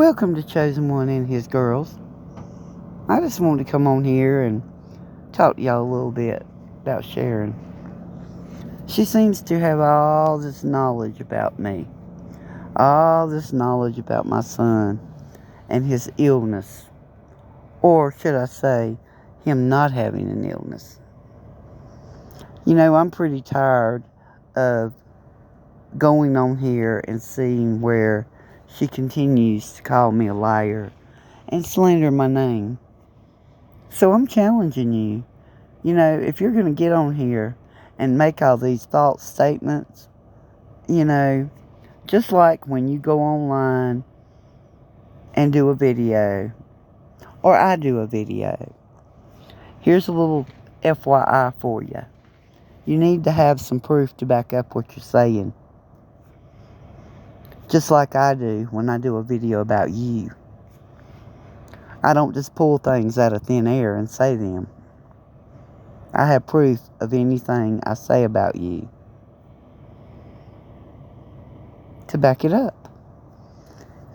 Welcome to Chosen One and his girls. I just wanted to come on here and talk to y'all a little bit about Sharon. She seems to have all this knowledge about me, all this knowledge about my son and his illness, or should I say, him not having an illness. You know, I'm pretty tired of going on here and seeing where she continues to call me a liar and slander my name. So I'm challenging you. You know, if you're going to get on here and make all these false statements, you know, just like when you go online and do a video, or I do a video, here's a little FYI for you. You need to have some proof to back up what you're saying. Just like I do when I do a video about you. I don't just pull things out of thin air and say them. I have proof of anything I say about you to back it up.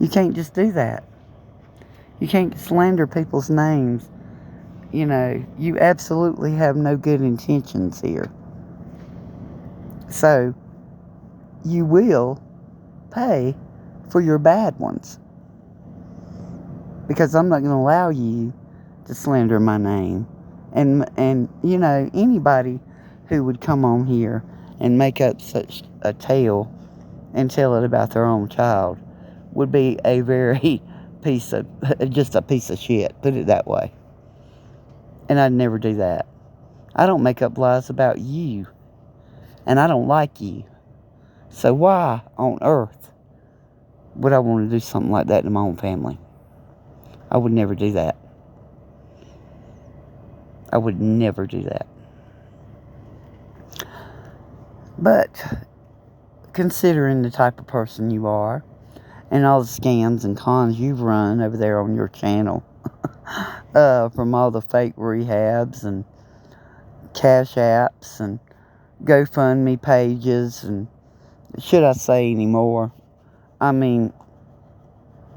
You can't just do that. You can't slander people's names. You know, you absolutely have no good intentions here. So, you will pay for your bad ones. Because I'm not going to allow you to slander my name. And you know, anybody who would come on here and make up such a tale and tell it about their own child would be a very just a piece of shit, put it that way. And I'd never do that. I don't make up lies about you. And I don't like you. So why on earth would I want to do something like that to my own family? I would never do that. I would never do that. But considering the type of person you are and all the scams and cons you've run over there on your channel, from all the fake rehabs and cash apps and GoFundMe pages, and should I say any more? I mean,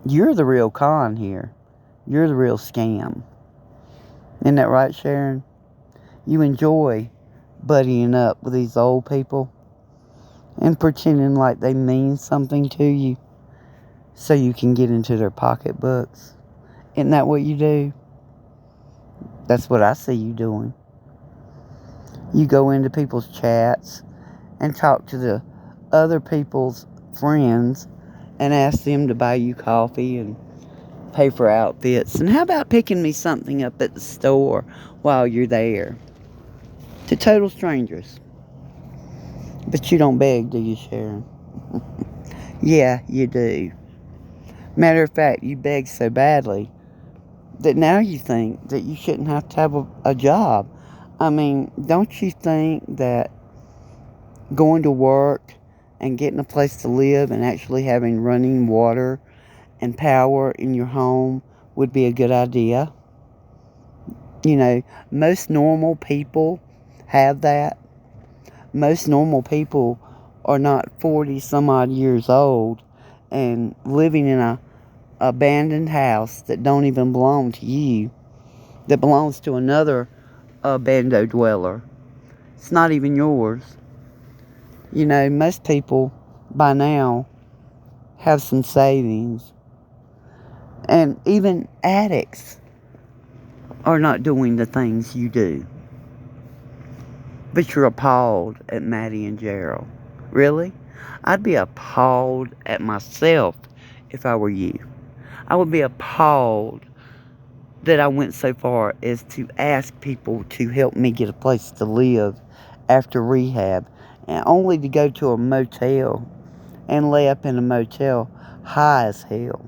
you're the real con here. You're the real scam. Isn't that right, Sharon? You enjoy buddying up with these old people and pretending like they mean something to you so you can get into their pocketbooks. Isn't that what you do? That's what I see you doing. You go into people's chats and talk to the other people's friends and ask them to buy you coffee and pay for outfits. And how about picking me something up at the store while you're there? To total strangers. But you don't beg, do you, Sharon? Yeah, you do. Matter of fact, you beg so badly that now you think that you shouldn't have to have a job. I mean, don't you think that going to work and getting a place to live and actually having running water and power in your home would be a good idea? You know, most normal people have that. Most normal people are not 40 some odd years old and living in a abandoned house that don't even belong to you, that belongs to another bando dweller. It's not even yours. You know, most people by now have some savings. And even addicts are not doing the things you do. But you're appalled at Maddie and Gerald. Really? I'd be appalled at myself if I were you. I would be appalled that I went so far as to ask people to help me get a place to live after rehab, and only to go to a motel and lay up in a motel high as hell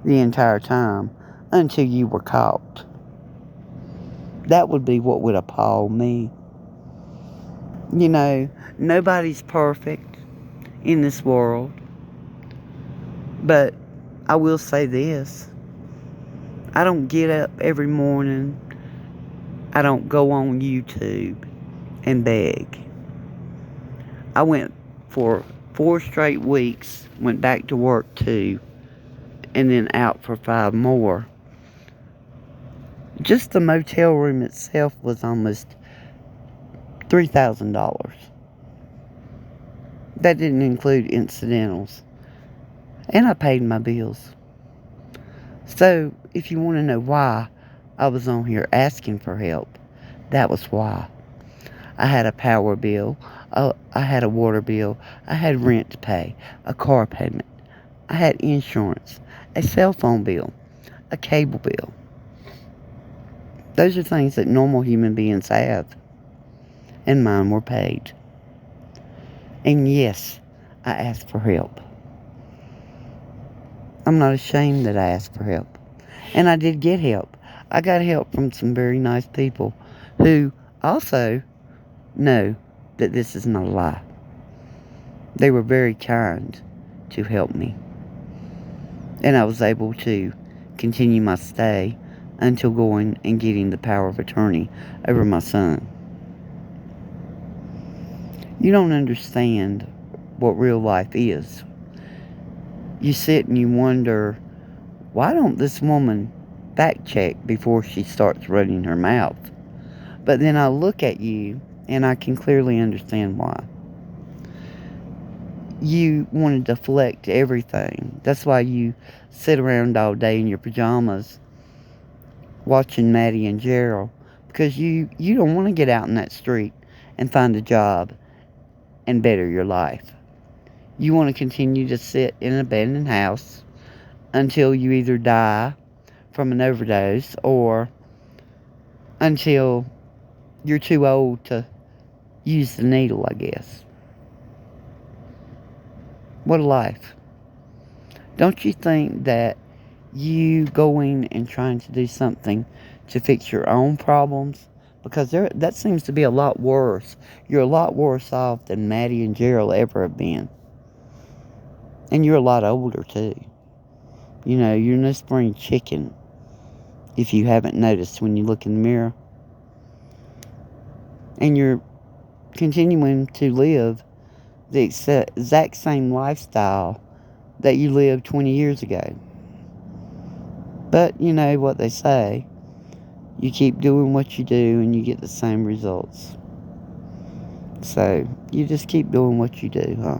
the entire time until you were caught. That would be what would appall me. You know, nobody's perfect in this world. But I will say this. I don't get up every morning. I don't go on YouTube and beg. I went for 4 straight weeks, went back to work too, and then out for 5 more. Just the motel room itself was almost $3,000. That didn't include incidentals. And I paid my bills. So, if you want to know why I was on here asking for help, that was why. I had a power bill, I had a water bill, I had rent to pay, a car payment, I had insurance, a cell phone bill, a cable bill. Those are things that normal human beings have. And mine were paid. And yes, I asked for help. I'm not ashamed that I asked for help. And I did get help. I got help from some very nice people who also know that this is not a lie. They were very kind to help me. And I was able to continue my stay until going and getting the power of attorney over my son. You don't understand what real life is. You sit and you wonder, why don't this woman fact check before she starts running her mouth? But then I look at you and I can clearly understand why. You want to deflect everything. That's why you sit around all day in your pajamas watching Maddie and Gerald, because you don't want to get out in that street and find a job and better your life. You want to continue to sit in an abandoned house until you either die from an overdose or until you're too old to use the needle, I guess. What a life. Don't you think that you going and trying to do something to fix your own problems, because that seems to be a lot worse. You're a lot worse off than Maddie and Gerald ever have been. And you're a lot older too. You know, you're no spring chicken, if you haven't noticed when you look in the mirror. And you're continuing to live the exact same lifestyle that you lived 20 years ago. But you know what they say, you keep doing what you do and you get the same results. So, you just keep doing what you do, huh?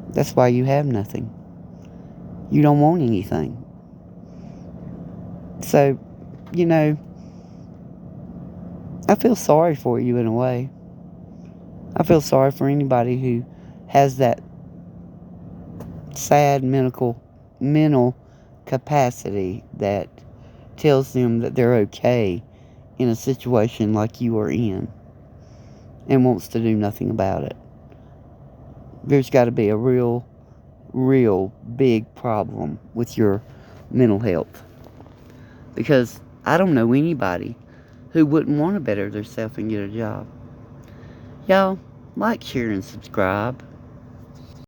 That's why you have nothing. You don't want anything. So, you know, I feel sorry for you in a way. I feel sorry for anybody who has that sad mental capacity that tells them that they're okay in a situation like you are in and wants to do nothing about it. There's got to be a real big problem with your mental health, because I don't know anybody who wouldn't want to better themselves and get a job. Y'all, like, share, and subscribe.